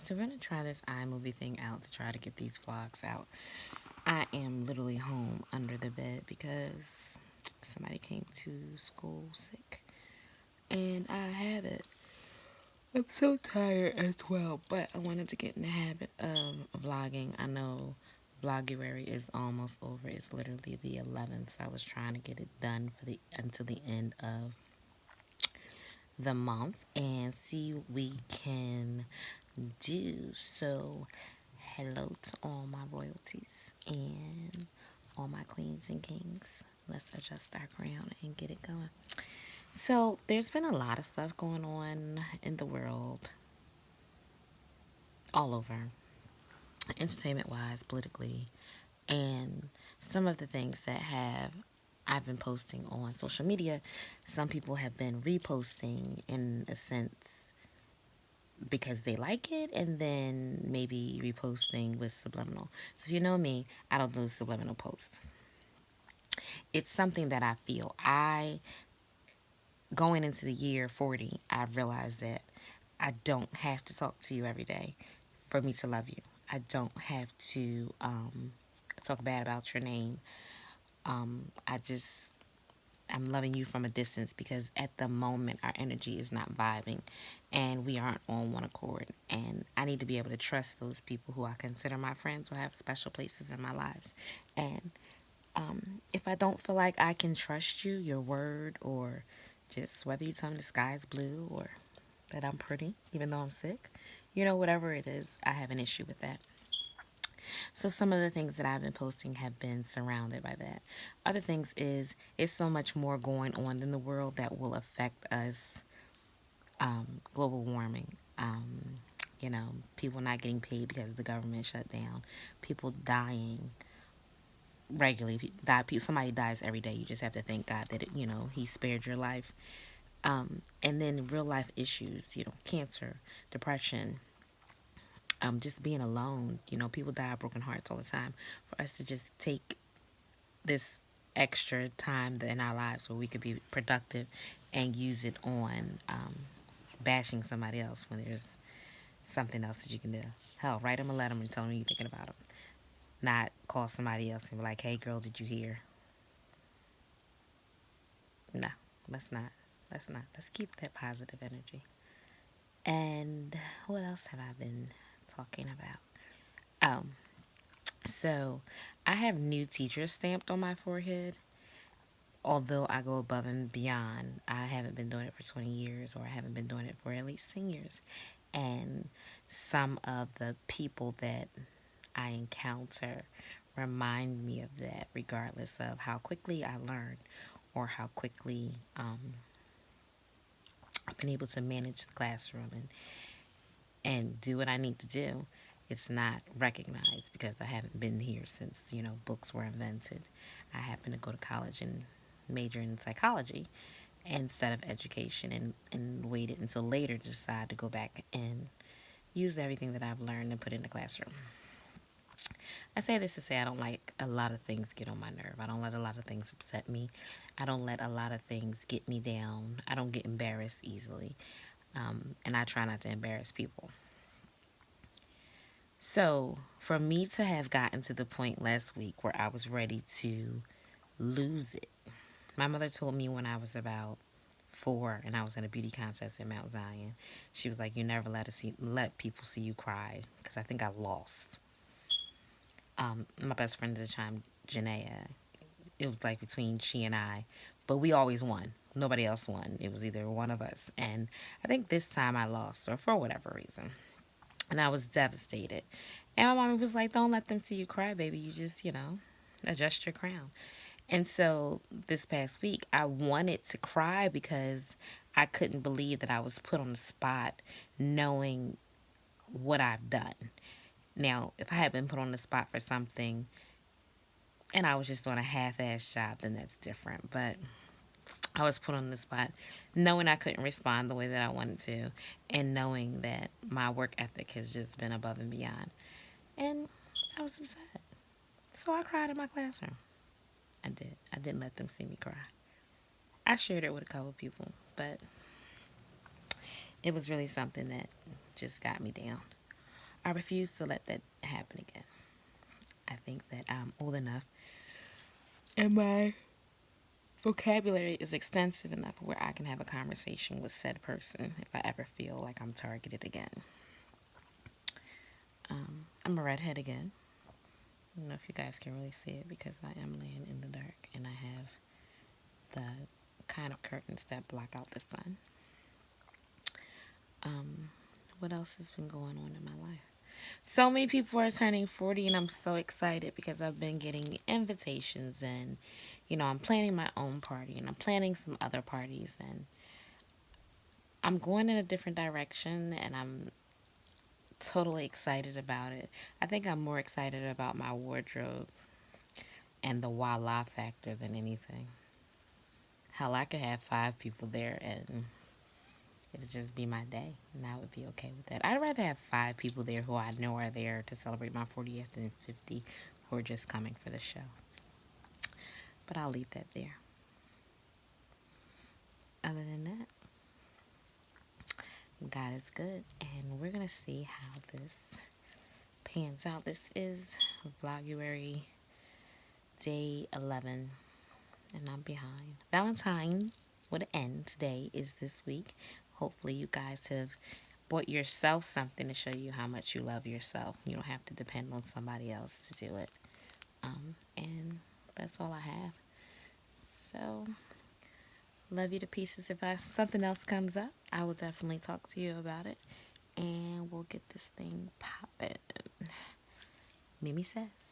So we're gonna try this iMovie thing out to try to get these vlogs out. I am literally home under the bed because somebody came to school sick, and I have it. I'm so tired as well, but I wanted to get in the habit of vlogging. I know Vloguary is almost over. It's literally the 11th, so I was trying to get it done for the until the end of the month and see what we can do. So, hello to all my royalties and all my queens and kings. Let's adjust our crown and get it going. So, there's been a lot of stuff going on in the world, all over, entertainment wise, politically, and some of the things that have I've been posting on social media, some people have been reposting in a sense because they like it, and then maybe reposting with subliminal. So if you know me, I don't do subliminal posts. It's something that I feel. Going into the year 40, I realized that I don't have to talk to you every day for me to love you. I don't have to talk bad about your name. I'm loving you from a distance because at the moment our energy is not vibing and we aren't on one accord. And I need to be able to trust those people who I consider my friends, who have special places in my lives. And if I don't feel like I can trust you, your word, or just whether you tell me the sky's blue or that I'm pretty, even though I'm sick, whatever it is, I have an issue with that. So some of the things that I've been posting have been surrounded by that. Other things is it's so much more going on in the world that will affect us. Global warming. People not getting paid because the government shut down. People dying regularly. Somebody dies every day. You just have to thank God that He spared your life. And then real life issues. Cancer, depression, just being alone. People die of broken hearts all the time. For us to just take this extra time in our lives where we could be productive and use it on bashing somebody else when there's something else that you can do. Hell, write them a letter and tell them you're thinking about them. Not call somebody else and be like, hey girl, did you hear? No, let's not. Let's not. Let's keep that positive energy. And what else have I been talking about? Um, so I have new teachers stamped on my forehead. Although I go above and beyond, I haven't been doing it for 20 years, or I haven't been doing it for at least 10 years. And some of the people that I encounter remind me of that, regardless of how quickly I learn or how quickly I've been able to manage the classroom and do what I need to do. It's not recognized because I haven't been here since, books were invented. I happened to go to college and major in psychology instead of education, and waited until later to decide to go back and use everything that I've learned and put in the classroom. I say this to say I don't like a lot of things get on my nerve. I don't let a lot of things upset me. I don't let a lot of things get me down. I don't get embarrassed easily. And I try not to embarrass people. So, for me to have gotten to the point last week where I was ready to lose it, my mother told me when I was about 4 and I was in a beauty contest in Mount Zion, she was like, "You never let people see you cry," because I think I lost. My best friend at the time, Janaea, it was like between she and I, but we always won. Nobody else won. It was either one of us. And I think this time I lost, or for whatever reason. And I was devastated. And my mommy was like, "Don't let them see you cry, baby. You just, adjust your crown." And so this past week, I wanted to cry because I couldn't believe that I was put on the spot knowing what I've done. Now, if I had been put on the spot for something and I was just doing a half-ass job, then that's different. But I was put on the spot knowing I couldn't respond the way that I wanted to, and knowing that my work ethic has just been above and beyond. And I was upset. So I cried in my classroom. I did. I didn't let them see me cry. I shared it with a couple of people, but it was really something that just got me down. I refuse to let that happen again. I think that I'm old enough and my vocabulary is extensive enough where I can have a conversation with said person if I ever feel like I'm targeted again. I'm a redhead again. I don't know if you guys can really see it because I am laying in the dark and I have the kind of curtains that block out the sun. What else has been going on in my life? So many people are turning 40 and I'm so excited because I've been getting invitations and I'm planning my own party and I'm planning some other parties and I'm going in a different direction and I'm totally excited about it. I think I'm more excited about my wardrobe and the voila factor than anything. Hell, I could have 5 people there and it'd just be my day, and I would be okay with that. I'd rather have 5 people there who I know are there to celebrate my 40th than 50 who are just coming for the show. But I'll leave that there. Other than that, God is good, and we're gonna see how this pans out. This is Vloguary Day 11, and I'm behind. Valentine with an N today is this week. Hopefully, you guys have bought yourself something to show you how much you love yourself. You don't have to depend on somebody else to do it. And that's all I have. So, love you to pieces. If something else comes up, I will definitely talk to you about it. And we'll get this thing popping. Mimi says.